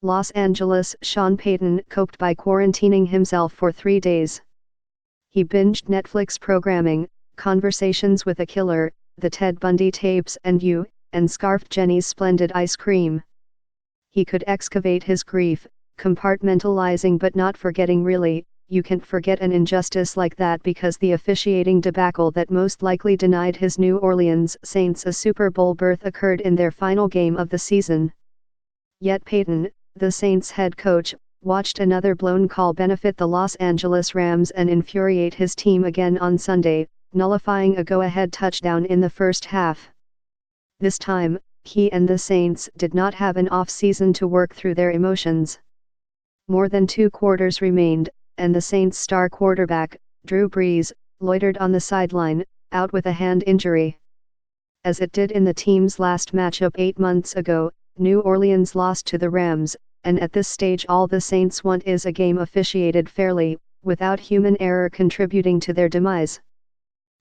Los Angeles. Sean Payton coped by quarantining himself for 3 days. He binged Netflix programming, Conversations with a Killer, the Ted Bundy tapes and scarfed Jenny's splendid ice cream. He could excavate his grief, compartmentalizing but not forgetting really. You can't forget an injustice like that because the officiating debacle that most likely denied his New Orleans Saints a Super Bowl berth occurred in their final game of the season. Yet Payton, the Saints head coach, watched another blown call benefit the Los Angeles Rams and infuriate his team again on Sunday, nullifying a go-ahead touchdown in the first half. This time, he and the Saints did not have an off-season to work through their emotions. More than 2 quarters remained, and the Saints' star quarterback, Drew Brees, loitered on the sideline, out with a hand injury. As it did in the team's last matchup 8 months ago, New Orleans lost to the Rams, and at this stage all the Saints want is a game officiated fairly, without human error contributing to their demise.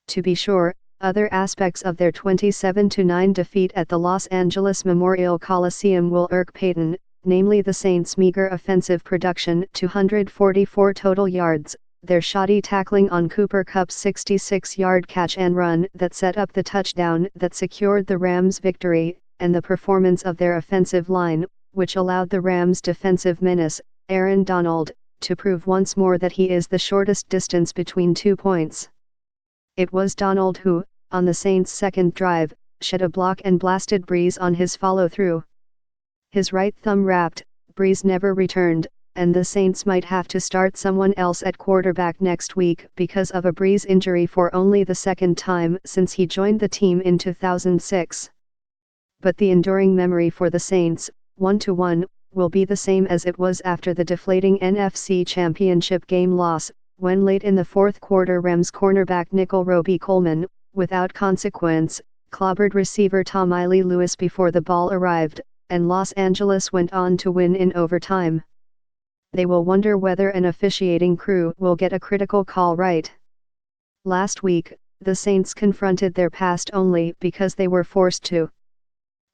To be sure, other aspects of their 27-9 defeat at the Los Angeles Memorial Coliseum will irk Payton, namely the Saints' meager offensive production, 244 total yards, their shoddy tackling on Cooper Kupp's 66-yard catch and run that set up the touchdown that secured the Rams' victory, and the performance of their offensive line, which allowed the Rams' defensive menace, Aaron Donald, to prove once more that he is the shortest distance between 2 points. It was Donald who, on the Saints' second drive, shed a block and blasted Brees on his follow-through. His right thumb wrapped, Brees never returned, and the Saints might have to start someone else at quarterback next week because of a Brees injury for only the second time since he joined the team in 2006. But the enduring memory for the Saints, 1-1, will be the same as it was after the deflating NFC Championship game loss, when late in the fourth quarter Rams cornerback nickel Roby Coleman, without consequence, clobbered receiver Tommy Lewis before the ball arrived, and Los Angeles went on to win in overtime. They will wonder whether an officiating crew will get a critical call right. Last week, the Saints confronted their past only because they were forced to.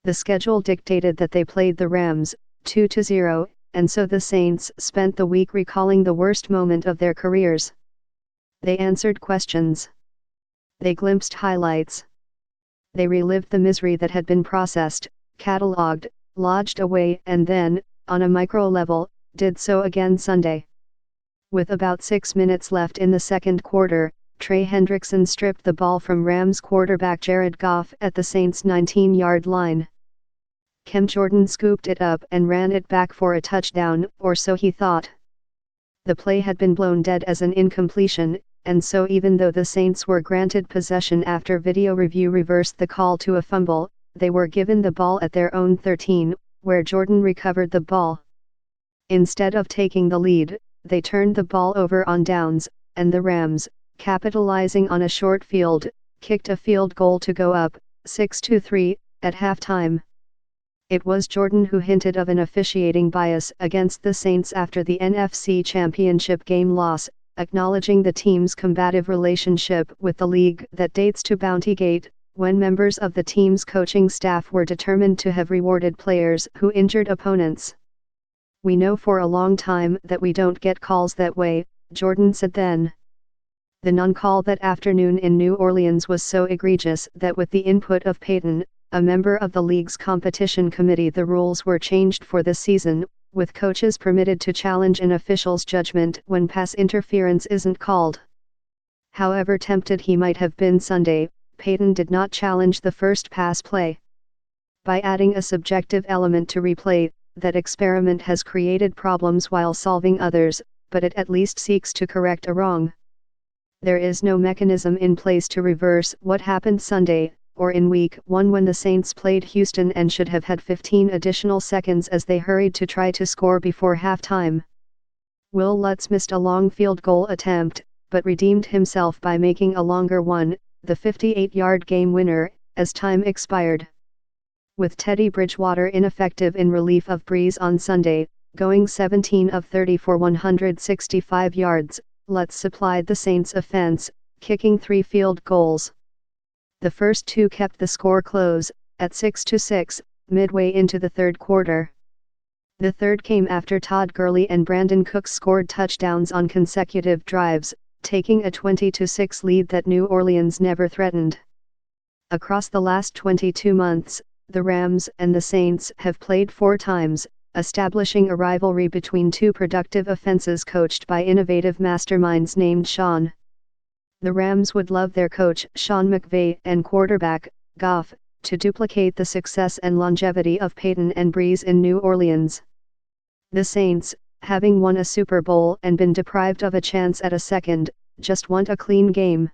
The schedule dictated that they played the Rams, 2-0, and so the Saints spent the week recalling the worst moment of their careers. They answered questions. They glimpsed highlights. They relived the misery that had been processed, catalogued, lodged away and then, on a micro level, did so again Sunday. With about 6 minutes left in the second quarter, Trey Hendrickson stripped the ball from Rams quarterback Jared Goff at the Saints' 19-yard line. Cam Jordan scooped it up and ran it back for a touchdown, or so he thought. The play had been blown dead as an incompletion, and so even though the Saints were granted possession after video review reversed the call to a fumble, they were given the ball at their own 13, where Jordan recovered the ball. Instead of taking the lead, they turned the ball over on downs, and the Rams, capitalizing on a short field, kicked a field goal to go up, 6-3, at halftime. It was Jordan who hinted of an officiating bias against the Saints after the NFC Championship game loss, acknowledging the team's combative relationship with the league that dates to Bountygate, when members of the team's coaching staff were determined to have rewarded players who injured opponents. "We know for a long time that we don't get calls that way," Jordan said then. The non-call that afternoon in New Orleans was so egregious that with the input of Payton, a member of the league's competition committee, the rules were changed for this season, with coaches permitted to challenge an official's judgment when pass interference isn't called. However tempted he might have been Sunday, Payton did not challenge the first pass play. By adding a subjective element to replay, that experiment has created problems while solving others, but it at least seeks to correct a wrong. There is no mechanism in place to reverse what happened Sunday, or in Week 1 when the Saints played Houston and should have had 15 additional seconds as they hurried to try to score before halftime. Will Lutz missed a long field goal attempt, but redeemed himself by making a longer one, the 58-yard game winner, as time expired. With Teddy Bridgewater ineffective in relief of Brees on Sunday, going 17 of 30 for 165 yards, Lutz supplied the Saints' offense, kicking 3 field goals. The first 2 kept the score close, at 6-6, midway into the third quarter. The third came after Todd Gurley and Brandon Cooks scored touchdowns on consecutive drives, taking a 20-6 lead that New Orleans never threatened. Across the last 22 months, the Rams and the Saints have played 4 times, establishing a rivalry between two productive offenses coached by innovative masterminds named Sean. The Rams would love their coach, Sean McVay, and quarterback, Goff, to duplicate the success and longevity of Peyton and Brees in New Orleans. The Saints, having won a Super Bowl and been deprived of a chance at a second, just want a clean game.